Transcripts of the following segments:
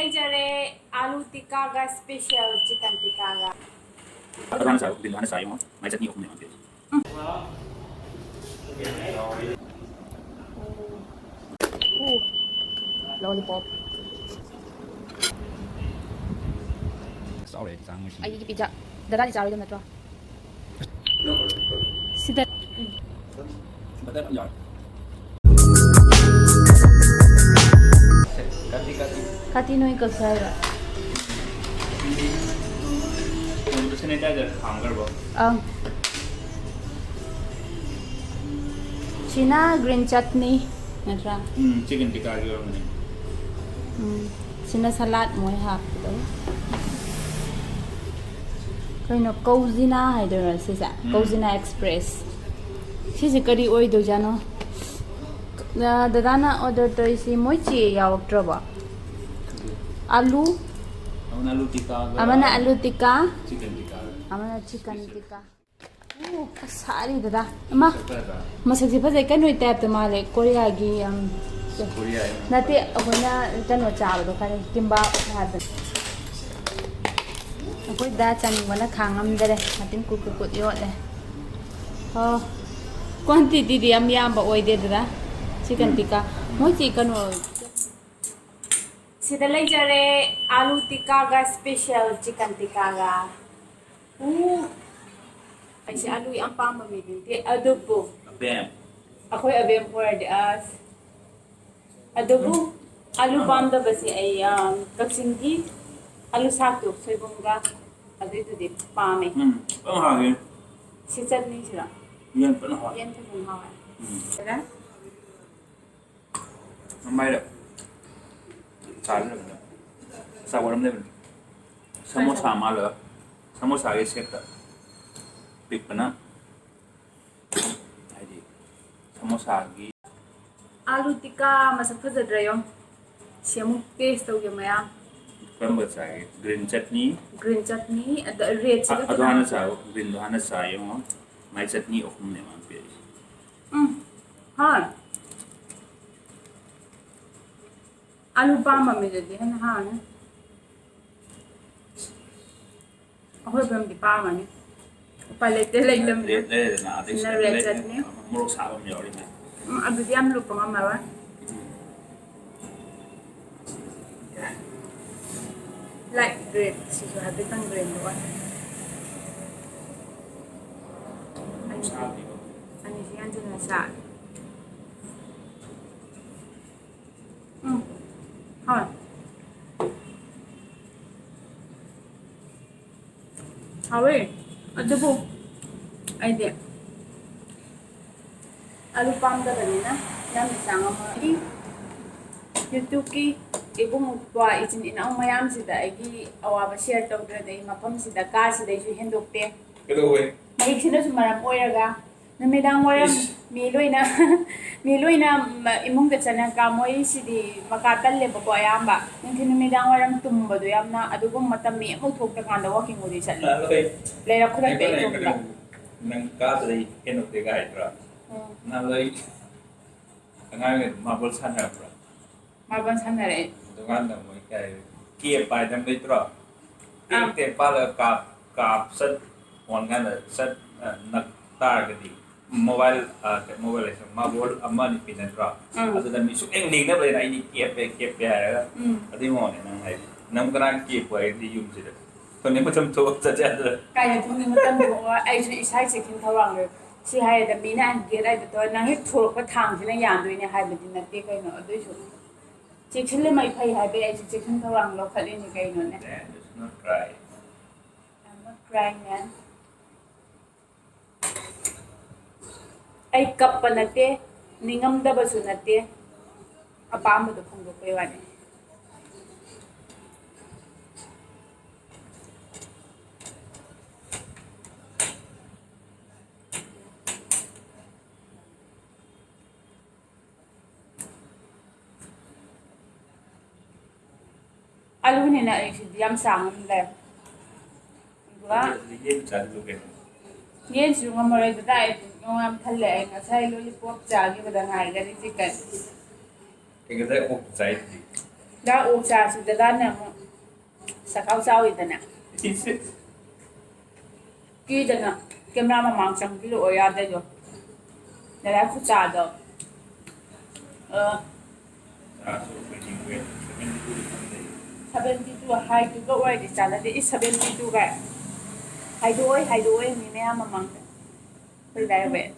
ꯂꯩꯖꯔꯦ आलू टिक्का का स्पेशल चिकन टिक्का का Advance saya, bilang saya mau, macam ni aku ni ambil. lollipop Sorry, sang mesti. ai pizza dada di cari dum natro sida Betul tak jalan? kati noi ka saira Untuk sanitizer, anggar bo. China green chutney natra Chicken tikka lagi orang ni. China salad moi hap to kaino Cousina haidara sisa Cousina Express sisi kari oi do jano dadana order to isi moi chi yawaktraba आलू amana आलू tikka Chicken tikka. amana chicken tikka सारी दादा अम्मा मसक से फजे कनो type तो माले Korea की Korea. नते अखोना कनो चाबदो खाने किंबा हादन अखोई दा चानी वना खांगम दरे मतिन कुकुकुत योले हो quantity the am yamba oide dada chicken tikka moi chi kano sida leijare आलू टिक्का का स्पेशल चिकन टिक्का का ऐसे आलू yang pamba midinte adobo Bam. akoy abem word as adobo alu pamba basi ay Kakching ki alu sakto soybonga adu to de pame Pang hagin. si chutney sila Yan pang hagin. yan to kung hawa sila Mamay dah. Salah dah. Sabar ramai dah. Samosa malah. Samosa ये set dah. Big pana. Jadi samosa lagi. आलू tikka masak fajadrayom siamuk taste tawge mayam Pembuat saya green chutney. green chutney the red sila Aduhana saya green aduhana saya mau. My chutney aku ni mampir. ha आलू pamba में jadi है ना हाँ अहोय बम di pamba ni palette laglam Red na ada. Na red chutney. Muruk sahabat ni orang ni. abu di am lupa mama wa like green si so happy tang green wa ani si anjo na sa ha hawe adobo idea आलू palm का बनेना याम सांगा मरी YouTube की इबुंग उत्पा इचिन इनाउ मयाम सिदा एगी अवाबा share तौद्र दे मफम सिदा का सिदा जु हेंदोक्ते Kedua. Mic सिना सुमरम ओयरगा नमेदांग वरम मेलोइना इमुंग दचना का मोइ सिदी मका तल्ले बको अयाम्बा नथि नमेदांग वरम तुमबदो यामना अदुगुम मतम मे अमु थोक्ता कांदा वॉकिंग ओदि चल लेरा खुदा पे तोंदा Nang kata dari henok tiga itu. Nalai ngai marble sana bro. माबन सानरे Dengan nama kayak kia pai jam itu. Ini pala kap set orang set nak tar jadi mobile itu marble aman ini pindah bro. Atau dan misuk ending dah boleh ini kia ya. Adi mau ni nang hai. Nam kena kia pai di yum sih. Tuh ni macam tu saja. Kaya tu ni macam tu, ai tu isai sekin thawang le. Si hai da mina an gerai da to nang hit thurok pa thang sina yan doi ne hai badi na te kai no adoi su. Chekhin le mai phai hai be ai chekhin thawang lo khali ni kai no ne. It's not right. I'm not crying man. Ai kap pa na te ningam da ba su na te. Apam do phung do pe wa ne. आलू ने ना एक दियम सांगम ले wa Yen cari lu kan. yen su ngamore da dai ngam thalle ai nga sai lollipop cha gi bada ngai ga ri chicken Kita ok cai. ꯗꯥ ꯑꯣꯛ ꯆꯥꯁꯤ ꯗꯗꯥꯅ ꯑꯃꯨꯛ ꯆꯈꯥꯎ ꯆꯥꯎꯋꯤꯗꯅ ꯀꯤꯗꯅ camera ꯃꯃꯥꯡ ꯆꯪꯕꯤꯔꯛꯑꯣ ꯌꯥꯗꯩꯗꯣ ꯗꯗꯥ ꯈꯨꯆꯥꯗꯣ ꯆꯥꯁꯨ ꯋꯦꯇꯤꯡ ꯋꯦꯠ 72 ꯍꯥꯏꯗꯨꯒ ꯑꯣꯏꯔꯗꯤ ꯆꯥꯟꯅꯗꯦ 72 ꯒꯥꯏ ꯍꯥꯏꯗꯣꯛꯑꯣꯏ ꯃꯤ ꯃꯌꯥꯝ ꯃꯃꯥꯡꯗ ꯑꯩꯈꯣꯏ ꯗꯥꯏ ꯋꯦꯠ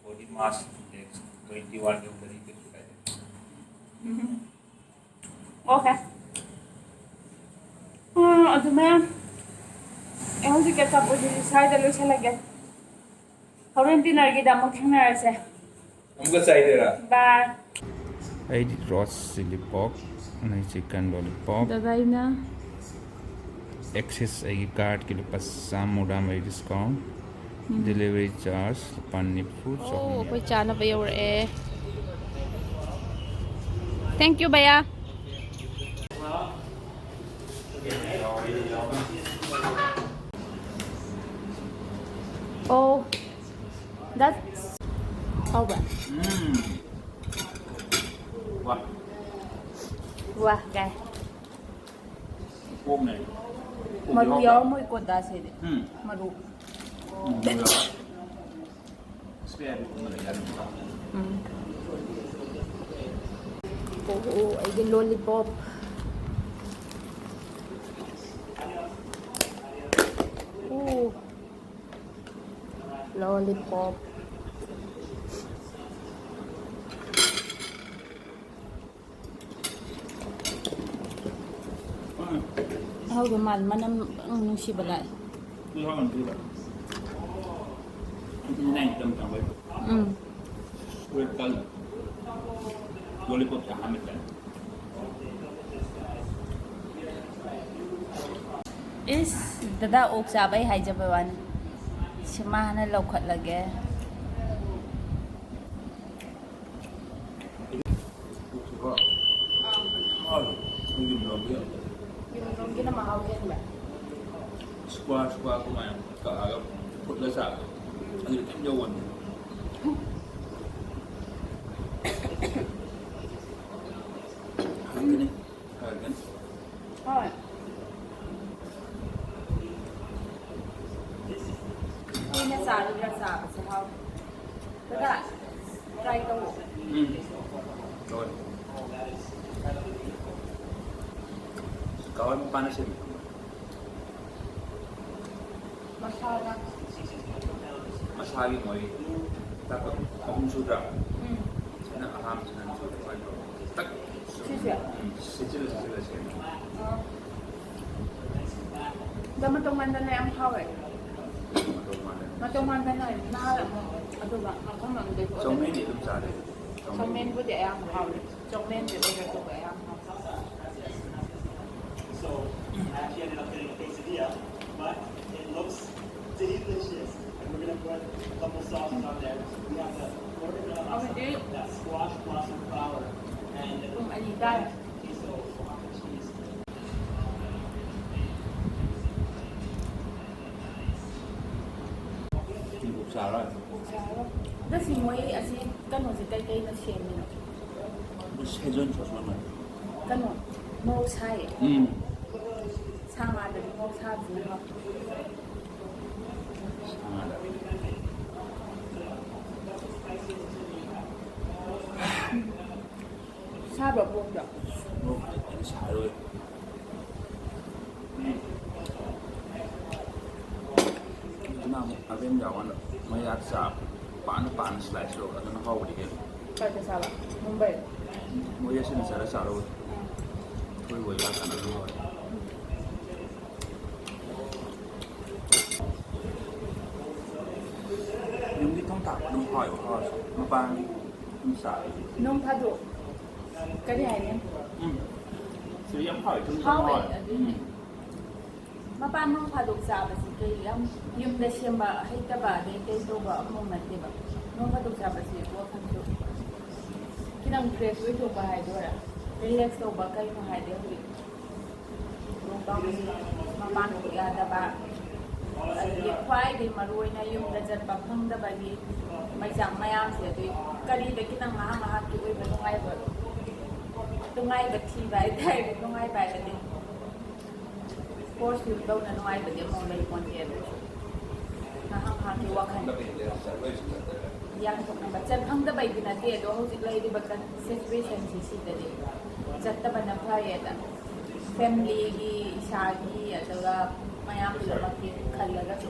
body mass index 21 yꯧꯗ꯭ꯔꯗꯤ ꯀꯩꯁꯨ ꯀꯥꯏꯗꯦ. ꯑꯣꯀꯦ ꯑꯗꯨꯃꯥꯏꯅ ꯑꯩ ꯍꯧꯖꯤꯛꯀꯤ ꯑꯆꯥꯄꯣꯠꯁꯤꯗꯤ ꯁ꯭ꯋꯥꯏꯗ ꯂꯣꯏꯁꯤꯜꯂꯒꯦ ꯍꯣꯔꯦꯟ ꯗꯤꯅꯔꯒꯤꯗ ꯑꯃꯨꯛ ꯊꯦꯡꯅꯔꯁꯦ ꯑꯃꯨꯛꯀ ꯆꯥꯏꯗꯣꯏꯔꯥ? ꯕꯥꯏ. ꯑꯩꯗꯤ ꯔꯣꯁ ꯆꯤꯂꯤ ꯄꯣꯛ ꯅꯪ ꯆꯤꯛꯀꯟ ꯂꯣꯂꯤꯄꯣꯞ ꯗꯗꯥꯏꯅ ꯑꯦꯛꯁꯤꯁ ꯑꯩꯒꯤ ꯀꯥꯔꯠꯀꯤ ꯂꯨꯄꯥ 100 ꯗꯤꯁꯀꯥꯎꯟ ꯗꯦꯂꯤꯚꯔꯤ ꯆꯥꯔꯖ ꯂꯨꯄꯥ 94 ꯑꯣ ꯆꯍꯨꯝ ꯑꯩꯈꯣꯏ ꯆꯥꯅꯕ ꯌꯧꯔꯛꯑꯦ ꯊꯦꯡꯛ ꯌꯨ ꯕꯌꯥ Oh, that's over. Wah, Wah, guy. ôm này. Maru yaw mo ikot da sede. Maru. Spare cũng là dân. Oh, I get lollipop. Oh, lollipop. How the man manam nungsi balai. Cứ thôi mình cứ vậy. Cái này tâm trạng vậy. Quên cân. Lollipop chả 20 cent. Is dada ok sabai hai jabawan. Simana lokhat lage. Yung ginamahal yan ba? Squash của mày cả phút lên sạc. Anh được em dâu quần. Cái này. Cái. Thôi. Ini sari rasa apa sih? Dada, try to. Rồi. Kau panas sih. Masala. Masagi moi. Takut om sudah. Sana aham sana sudah. Tak. Sisiya. Sicil. Dapat tumanda na yung hawa. Matumanda na yun. Naharap mo. Ano ba? Ako mang dito. Chongmen itu cari. Chongmen po di ayang hawa. Chongmen di order ko ba ayang hawa. So I actually ended up getting a quesadilla, but it looks delicious. And we're gonna put a couple sauces on there. We have the that squash blossom flower and the queso guac cheese. Trung xào rồi. Đó thì mới asin kano si tay na siya niya. 세전 조선은. Kano mo sai. Sama da mo sa buha. Sa ba buong da. 잘 rồi. Nó ở bên dầu anh mấy ác sạp bán slice rồi nó hao đi hết. Kaya sa ba? Mumbai. Mỗi giờ xin sẽ sao rồi. Thôi quay ra cả nó rồi. Nhưng cái thông tạc nó hỏi của họ nó bán nó xài. Nung pado. Kaya yan. Sự em hỏi chúng How hỏi. Mapano padog sa basi kay yung da siya ba hay ta ba de kay to ba mo man di ba no padog sa basi ko kan to kinang fresh with to ba hay dora relax to ba kay mo hay de no ba mapano ya da ba ꯑꯗꯒꯤ ꯈ꯭ꯋꯥꯏꯗꯒꯤ ꯃꯔꯨꯑꯣꯏꯅ ꯌꯨꯝꯗ ꯆꯠꯄ ꯐꯪꯗꯕꯒꯤ ꯃꯩꯆꯥꯛ ꯃꯌꯥꯝꯁꯦ ꯑꯗꯨꯏ ꯀꯔꯤꯗ ꯈꯤꯇꯪ ꯉꯥꯏꯍꯥꯛꯀꯤ ꯑꯣꯏꯕ ꯅꯨꯡꯉꯥꯏꯕ ꯊꯤꯕ ꯍꯥꯏꯇꯥꯔꯦ ꯅꯨꯡꯉꯥꯏꯕ ꯍꯥꯏꯕꯗꯤ ꯏꯁꯄꯣꯔꯠꯁ ꯇꯧꯅ ꯅꯨꯡꯉꯥꯏꯕꯗꯤ ꯑꯃꯨꯛ ꯂꯩ ꯄꯣꯟꯇꯦ ꯑꯗꯨꯁꯨ ꯉꯥꯏꯍꯥꯛꯀꯤ ꯋꯥꯈꯜ ꯌꯥꯡꯊꯣꯛꯅꯕ ꯐꯪꯗꯕꯩꯗꯤ ꯅꯠꯇꯦ ꯑꯗꯣ ꯍꯧꯖꯤꯛ ꯂꯩꯔꯤꯕ ꯁꯤꯆꯨꯋꯦꯁꯟꯁꯤ ꯁꯤꯗꯗꯤ ꯆꯠꯇꯕꯅ ꯐꯩꯌꯦꯗ ꯐꯦꯃꯤꯂꯤꯒꯤ ꯏꯁꯥꯒꯤ ꯑꯗꯨꯒ ꯃꯌꯥꯝ ꯄꯨꯝꯅꯃꯛꯀꯤ ꯈꯜꯂꯒꯁꯨ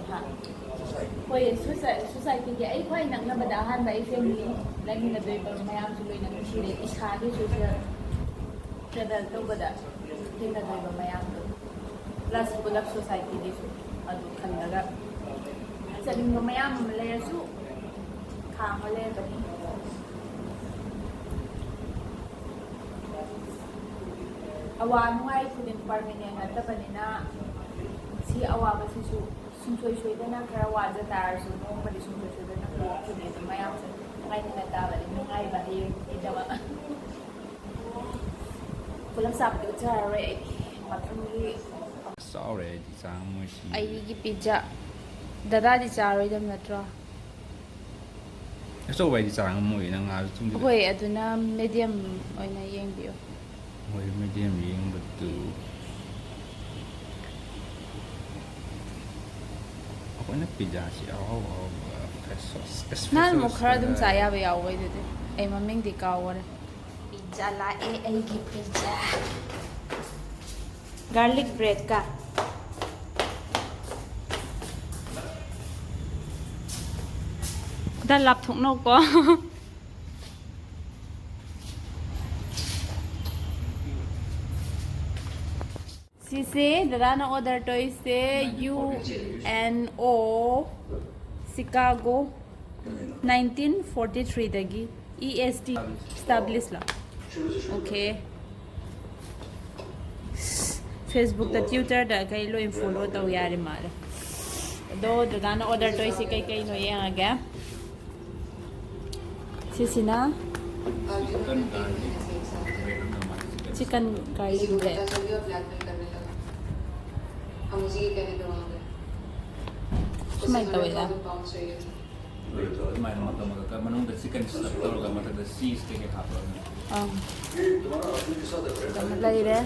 ꯍꯣꯏ ꯁꯣꯁꯥꯏꯇꯤꯒꯤ ꯑꯩ ꯈ꯭ꯋꯥꯏ ꯅꯛꯅꯕꯗ ꯑꯍꯥꯟꯕ ꯑꯩ ꯐꯦꯃꯤꯂꯤ ꯂꯩꯃꯤꯟꯅꯗꯣꯏꯕ ꯃꯌꯥꯝꯁꯨ ꯂꯣꯏꯅ ꯅꯨꯡꯁꯤꯔꯦ ꯏꯁꯥꯒꯤ ꯁꯣꯁꯦꯜ ꯇ꯭ꯔꯦꯚꯦꯜ ꯇꯧꯕꯗ ꯊꯦꯡꯅꯗꯣꯏꯕ ꯃꯌꯥꯝꯗꯣ ꯄ꯭ꯂꯁ ꯄꯨꯂꯞ ꯁꯣꯁꯥꯏꯇꯤꯒꯤꯁꯨ ꯑꯗꯨ ꯈꯜꯂꯒ ꯆꯠꯅꯤꯡꯕ ꯃꯌꯥꯝ ꯑꯃ ꯂꯩꯔꯁꯨ ꯈꯥꯡꯉ ꯂꯩꯔꯕꯅꯤ ꯑꯋꯥ ꯅꯨꯡꯉꯥꯏ ꯈꯨꯗꯤꯡ ꯄꯥꯔꯃꯤꯅꯦꯟ ꯅꯠꯇꯕꯅꯤ나 ꯁꯤ ꯑꯋꯥꯕꯁꯤꯁꯨ ꯁꯨꯡꯁꯣꯏ ꯁꯣꯏꯗꯅ ꯈꯔ ꯋꯥꯖ ꯇꯥꯔꯁꯨ ꯅꯣꯡꯃꯗꯤ ꯁꯨꯡꯁꯣꯏ ꯁꯣꯏꯗꯅ ꯀꯣꯛꯈꯤꯅꯤ ꯑꯗꯨ ꯃꯌꯥꯝꯁꯦ ꯅꯨꯡꯉꯥꯏꯅ ꯇꯥꯕꯅꯤ ꯅꯨꯡꯉꯥꯏꯕ ꯍꯌꯦꯡꯒꯤꯗꯃꯛ ꯄꯨꯂꯞ ꯆꯥꯕꯗꯤ ꯎꯠꯆꯔꯔꯣꯏ ꯑꯩ ꯃꯊꯪꯒꯤ ꯆꯥꯎꯔꯦ ꯑꯩꯗꯤ ꯆꯥꯉꯝꯃꯣꯏꯁꯤ ꯑꯩꯒꯤ ꯄꯤꯖꯥ ꯗꯗꯥꯗꯤ ꯆꯥꯔꯣꯏꯗꯕ ꯅꯠꯇ꯭ꯔꯣ ꯑꯆꯧꯕ ꯑꯩꯗꯤ ꯆꯥꯉꯝꯃꯣꯏ ꯅꯪ ꯉꯥꯁꯨ ꯊꯨꯝꯖꯤꯜꯂꯦ ꯍꯣꯏ ꯑꯗꯨꯅ ꯃꯦꯗꯤꯌꯝ ꯑꯣꯏꯅ ꯌꯦꯡꯕꯤꯌꯨ ꯍꯣꯏ ꯃꯤꯗꯤꯌꯝ ꯌꯦꯡꯕꯗꯨ ꯑꯩꯈꯣꯏꯅ ꯄꯤꯖꯥꯁꯤ ꯑꯍꯥꯎ ꯑꯍꯥꯎꯕ ꯅꯍꯥꯟ ꯑꯃꯨꯛ ꯈꯔ ꯑꯗꯨꯝ ꯆꯥ ꯌꯥꯕ ꯌꯥꯎꯕꯩꯗꯨꯗꯤ ꯑꯩ ꯃꯃꯤꯡꯗꯤ ꯀꯥꯎꯈꯔꯦ ꯄꯤꯖꯥ ꯂꯥꯛꯑꯦ ꯑꯩꯒꯤ ꯄꯤꯖꯥ ꯒꯥꯔꯂꯤꯛ ꯕ꯭ꯔꯦꯗꯀ ꯈꯤꯇꯪ ꯂꯥꯞꯊꯣꯛꯅꯧꯀꯣ ꯁꯤꯁꯦ ꯗꯗꯥꯅ ꯑꯣꯔꯗꯔ ꯇꯧꯔꯤꯁꯦ UNO ꯁꯤꯀꯥꯒꯣ 1943ꯗꯒꯤ EST ꯏꯁꯇꯥꯕ꯭ꯂꯤꯁ ꯂꯥ ꯑꯣꯀꯦ ꯐꯦꯁꯕꯨꯛꯇ ꯇ꯭ꯋꯤꯇꯔꯗ ꯀꯩ ꯂꯣꯏ ꯐꯣꯂꯣ ꯇꯧ ꯌꯥꯔꯦ ꯃꯥꯜꯂꯦ ꯑꯗꯣ ꯗꯗꯥꯅ ꯑꯣꯔꯗꯔ ꯇꯧꯔꯤꯁꯦ ꯀꯩꯀꯩꯅꯣ ꯌꯦꯡꯉꯒꯦ ꯁꯤꯁꯤꯅ चिकन गार्लिक ब्रेड सुमाइना तौइदा ꯑꯗꯨꯃꯥꯏꯅ ꯃꯅꯨꯡꯗ ꯆꯤꯛꯀꯟ ꯁ꯭ꯇꯐ ꯇꯧꯔꯒ ꯃꯊꯛꯇ ꯆꯤꯁ ꯀꯩꯀꯩ ꯍꯥꯞꯄꯒ ꯂꯩꯔꯦ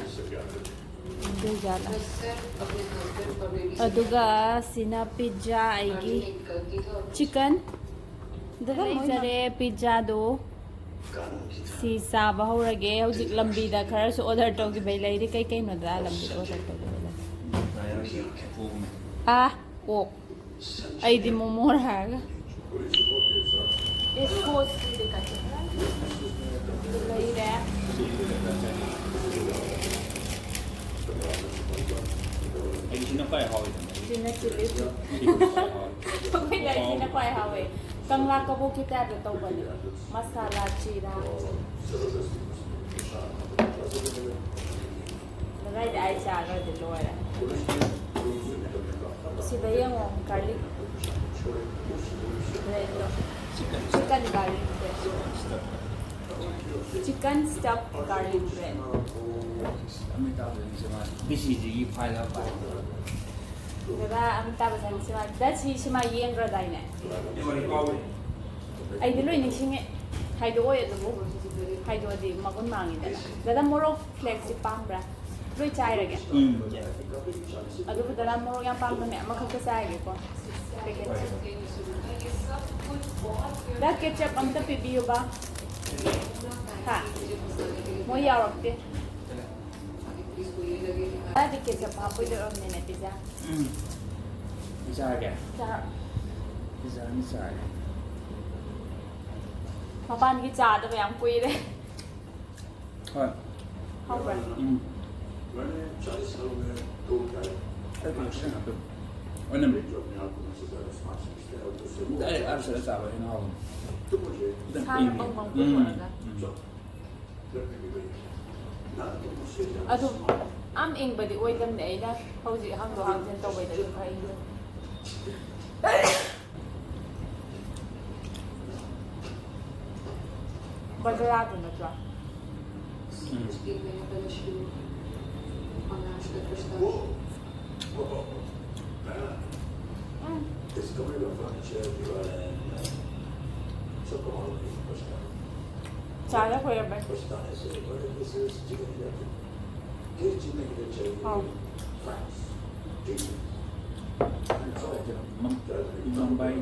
ꯑꯗꯨꯒ ꯁꯤꯅ ꯄꯤꯖꯥ ꯑꯩꯒꯤ चिकन ꯂꯩꯖꯔꯦ ꯄꯤꯖꯥꯗꯣ ꯁꯤ ꯆꯥꯕ ꯍꯧꯔꯒꯦ ꯍꯧꯖꯤꯛ ꯂꯝꯕꯤꯗ ꯈꯔꯁꯨ ꯑꯣꯔꯗꯔ ꯇꯧꯈꯤꯕꯩ ꯂꯩꯔꯤ ꯀꯩꯀꯩꯅꯣꯗ ꯂꯝꯕꯤꯗ ꯑꯣꯔꯗꯔ ꯇꯧꯈꯤꯕꯩ ꯂꯩ ꯑꯣꯛ ꯑꯩꯗꯤ ꯃꯣꯃꯣꯔ ꯍꯥꯏꯔꯒ ꯂꯩꯔꯦ ꯑꯩꯁꯤꯅ ꯈ꯭ꯋꯥꯏ ꯍꯥꯎꯋꯤ ꯁꯤꯅ ꯆꯤꯂꯤ ꯑꯩꯈꯣꯏꯅ ꯁꯤꯅ ꯈ꯭ꯋꯥꯏ ꯍꯥꯎꯋꯦ ꯀꯪꯂꯥ ꯀꯕꯣꯛꯀꯤ ꯇꯥꯏꯞꯇ ꯇꯧꯕꯅꯦ ꯃꯁꯥꯂꯥ ꯆꯤꯔꯥ ꯂꯒꯥꯏꯗ ꯑꯩ ꯆꯥꯈ꯭ꯔꯗꯤ ꯂꯣꯏꯔꯦ ꯁꯤꯗ ꯌꯦꯡꯉꯣ ꯒꯥꯔꯂꯤꯛ ꯕ꯭ꯔꯦꯗꯇꯣ chicken garlic bread chicken stuff garlic bread BCGꯒꯤ ꯐꯥꯏꯜ ꯍꯥꯞꯄ ꯗꯗꯥ ꯑꯃꯤꯇꯥꯕ ꯆꯪꯁꯤꯃ ꯁꯤꯃ ꯌꯦꯡꯈ꯭ꯔꯗꯥꯏꯅꯦ ꯑꯩꯗꯤ ꯂꯣꯏ ꯅꯤꯡꯁꯤꯡꯉꯦ ꯍꯥꯏꯗꯣꯛꯑꯣꯏ ꯑꯗꯨꯕꯨ ꯍꯥꯏꯗꯣꯛꯑꯗꯤ ꯃꯒꯨꯟ ꯃꯥꯡꯉꯤꯗꯅ ꯗꯗꯥ ꯃꯣꯔꯣꯛ ꯐ꯭ꯂꯦꯛꯁꯤ ꯄꯥꯝꯕ꯭ꯔꯥ ꯂꯣꯏ ꯆꯥꯏꯔꯒꯦ ꯑꯗꯨꯕꯨ ꯗꯗꯥ ꯃꯣꯔꯣꯛ ꯌꯥꯝ ꯄꯥꯝꯕꯅꯦ ꯑꯃꯈꯛꯇ ꯆꯥꯏꯒꯦꯀꯣ ꯗ ꯀꯦꯆꯞ ꯑꯝꯇ ꯄꯤꯕꯤꯌꯨꯕ ꯍꯥ ꯃꯣꯏ ꯌꯥꯎꯔꯛꯇꯦ ꯑꯗꯤ ꯀꯦꯆꯞ ꯍꯥꯞꯄꯣꯏꯗꯧꯔꯕꯅꯤꯅꯦ ꯄꯤꯖꯥ ꯆꯥꯔꯒꯦ ꯄꯤꯖꯥꯅꯤ ꯆꯥꯔꯦ ꯃꯄꯥꯟꯒꯤ ꯆꯥꯗꯕ ꯌꯥꯝ ꯀꯨꯏꯔꯦ ꯍꯣꯏ ꯍꯥꯎꯕ꯭ꯔꯥ ꯑꯣꯏꯅꯝ ꯗꯥꯏꯔꯦꯛ ꯑꯥꯔꯁꯤꯗ ꯆꯥꯕ ꯍꯦꯟꯅ ꯍꯥꯎꯕꯅꯤ ꯁꯥꯅ ꯄꯪ ꯄꯪ ꯄꯨꯊꯣꯛꯑꯒ ꯑꯗꯨ ꯌꯥꯝ ꯏꯪꯕꯗꯤ ꯑꯣꯏꯗꯕꯅꯦ ꯑꯩꯅ ꯍꯧꯖꯤꯛ ꯍꯥꯡꯗꯣꯛ ꯍꯥꯡꯖꯤꯟ ꯇꯧꯕꯩꯗꯁꯨ ꯈꯔ ꯏꯪꯕ ꯕꯖꯥꯔꯗꯨ ꯅꯠꯇ꯭ꯔꯣ Discovery of furniture and took all of it pushed down. จานแล้วคุยกันไป Pushed down and said, what is this chicken electric? Did you make it a Oh. France? Jesus. Mumbai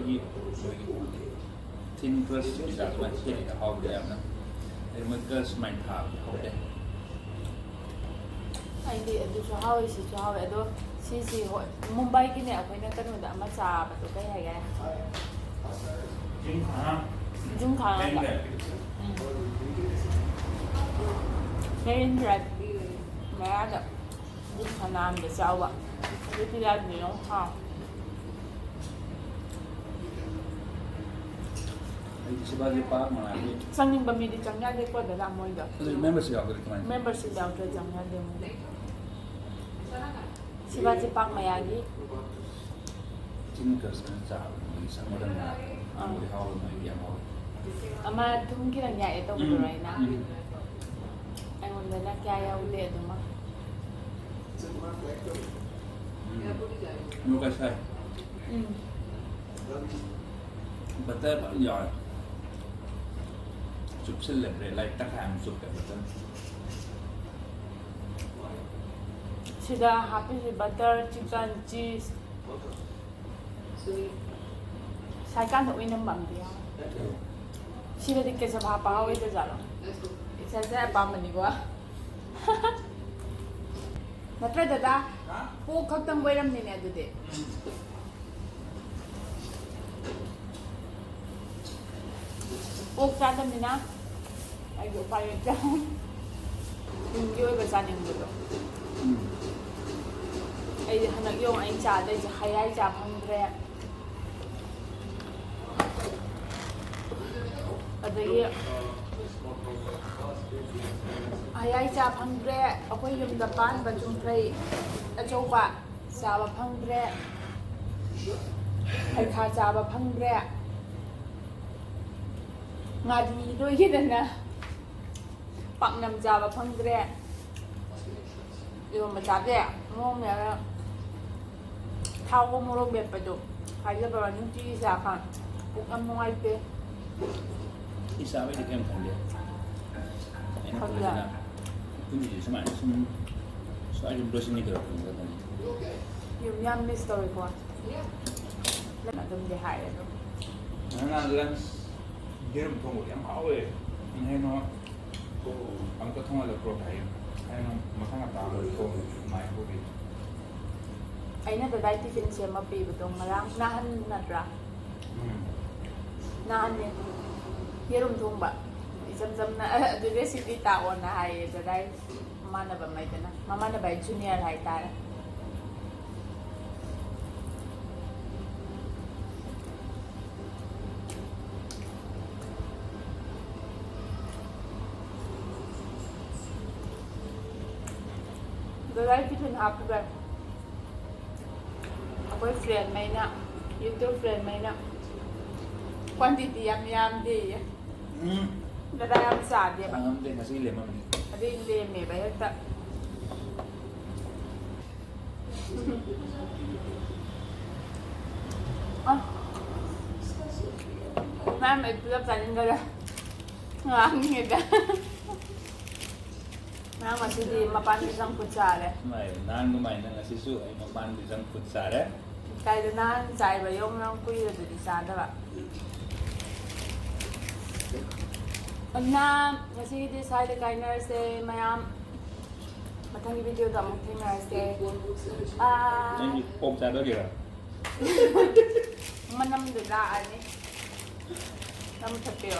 thin crust pizza mà chỉ là hậu đẹp lắm. Thì mới crust mạnh thảo hậu đẹp. ꯑꯩꯗꯤ ꯑꯗꯨꯁꯨ ꯍꯥꯎꯋꯤ ꯁꯤꯁꯨ ꯍꯥꯎꯋꯤ ꯑꯗꯣ ꯁꯤꯁꯤ ꯍꯣꯏ ꯃꯨꯝꯕꯥꯏꯒꯤꯅꯦ ꯑꯩꯈꯣꯏꯅ ꯀꯩꯅꯣꯗ ꯑꯃ ꯆꯥꯕꯗꯣ ꯀꯩ ꯍꯥꯏꯒꯦ Chính hả? ꯖꯨꯝ ꯈꯥꯡꯒ đẹp. ꯃꯦꯔꯤꯟ ꯗ꯭ꯔꯥꯏꯚ ꯃꯌꯥꯗ ꯖꯨꯝ ꯈꯥꯅꯥꯝꯗ ꯆꯥꯎꯕ ꯑꯗꯨ ꯄꯤꯖꯥꯗꯨ ꯌꯥꯝ ꯍꯥꯎ Shivaji Park mà làm đi. ꯆꯪꯅꯤꯡꯕ ꯃꯤꯗꯤ ꯆꯪ ꯌꯥꯗꯦꯀꯣ ꯗꯗꯥ ꯃꯣꯏꯗꯣ Membership học được cái này. Membership ꯌꯥꯎꯗ꯭ꯔ ꯆꯪ ꯌꯥꯗꯦ ꯃꯣꯏꯗꯣ ꯁꯤꯕꯥꯖꯤ ꯄꯥꯛ ꯃꯌꯥꯒꯤ Thin crust nó chảo mình sang một lần nào. Mình hậu mà đi ăn hậu. ꯑꯃ ꯊꯨꯝ ꯈꯤꯇꯪ ꯌꯥꯛꯑꯦ ꯇꯧꯕꯗꯨꯔꯣ ꯑꯩꯅ ꯑꯩꯉꯣꯟꯗꯅ ꯀꯌꯥ ꯌꯥꯎꯗꯦ ꯑꯗꯨꯃ Mua cái sai. Butter vẫn giỏi. Chụp xin lệch để lại tắc hàng chụp cái butter. ꯁꯤꯗ ꯍꯥꯞꯄꯤꯁꯤ ꯕꯇꯔ ꯆꯤꯛꯀꯟ ꯆꯤꯁ ꯁꯥꯏꯀꯥꯟꯗ ꯑꯣꯏꯅ ꯃꯝꯗꯤ ꯌꯥꯎꯋꯦ ꯁꯤꯗꯗꯤ ꯀꯦꯆꯞ ꯍꯥꯞꯄ ꯍꯥꯎꯏꯗꯖꯥꯠꯂꯣ ꯏꯁꯥꯁꯦ ꯑꯄꯥꯝꯕꯅꯤꯀꯣ ꯅꯠꯇ꯭ꯔ ꯗꯗꯥ ꯄꯣꯛ ꯈꯛꯇꯪ ꯑꯣꯏꯔꯝꯅꯤꯅꯦ ꯑꯗꯨꯗꯤ ꯄꯣꯛ ꯆꯥꯗꯕꯅꯤꯅ ꯑꯩꯒꯤ ꯎꯄꯥꯏ ꯂꯩꯇ꯭ꯔꯦ ꯌꯨꯝꯒꯤ ꯑꯣꯏꯕ ꯆꯥꯅꯤꯡꯕꯗꯣ ꯑꯩ ꯍꯟꯗꯛ ꯌꯣꯡ ꯑꯩ ꯆꯥꯗꯣꯏꯁꯦ ꯍꯌꯥꯏ ꯆꯥ ꯐꯪꯗ꯭ꯔꯦ ꯑꯗꯒꯤ ꯍꯌꯥꯏ ꯆꯥ ꯐꯪꯗ꯭ꯔꯦ ꯑꯩꯈꯣꯏ ꯌꯨꯝꯗ ꯄꯥꯟꯕ ꯆꯨꯝꯐ꯭ꯔꯩ ꯑꯆꯧꯕ ꯆꯥꯕ ꯐꯪꯗ꯭ꯔꯦ ꯍꯩꯈꯥ ꯆꯥꯕ ꯐꯪꯗ꯭ꯔꯦ ꯉꯥꯔꯤ ꯂꯣꯏꯈꯤꯗꯅ ꯄꯥꯛꯅꯝ ꯆꯥꯕ ꯐꯪꯗ꯭ꯔꯦ ꯏꯔꯣꯟꯕ ꯆꯥꯗꯦ ꯃꯣꯔꯣꯛ ꯃꯦꯠꯂꯒ ꯊꯥꯎꯒ ꯃꯣꯔꯣꯛ ꯃꯦꯠꯄꯗꯣ ꯍꯥꯏꯖꯕ ꯅꯨꯡꯇꯤꯒꯤ ꯆꯥꯀꯥꯟ ꯄꯨꯛ ꯌꯥꯝ ꯅꯨꯡꯉꯥꯏꯇꯦ Isa với cái em thành đẹp. Em nói là cái gì sao mà sum sao em đôi sinh được rồi đó. ยุ่มยำมิสเตอร์ก่อนแล้วมันต้องหายแล้ว Nó là lần hiếm thông một em hảo rồi. Anh hay nó bằng cái thông là pro thầy hay nó mà thằng nào tạo được thông mai vô đi. ไอ้น่าจะได้ที่ฟินเชียมาปีประตรงมาล้างหน้าหันนัดระหน้าหันเนี่ยเยี่ยมทุ่งแบบจำนะดูเรซิปีตาอ่อนนะไอ้จะได้มาหน้าแบบไม่แต่นะมาหน้าแบบจูเนียร์ไทยตานะจะได้ที่ฟินฮับแบบako'y friend may na YouTube friend may na quantity yam di dadayam sa dia ba Ang din kasi lemon. adi leme ba yata ah ma'am ay pulap sa ninyo gala ngangin da ma'am masih di mapanis ang kutsara Mày nan của mày đang là sisu ấy mà ban bị răng phụt xả đấy. ไก่จะน่าใจไปยงน้องคุยกับดิฉันได้ปะอันนั้นก็สิ่งที่ใช้ในการนร์เซ่มายังมาทำวิดีโอกับมุกที่นร์เซ่Nên như ôm ra đó kìa. มันนำดูได้อันนี้นำถัดเดียว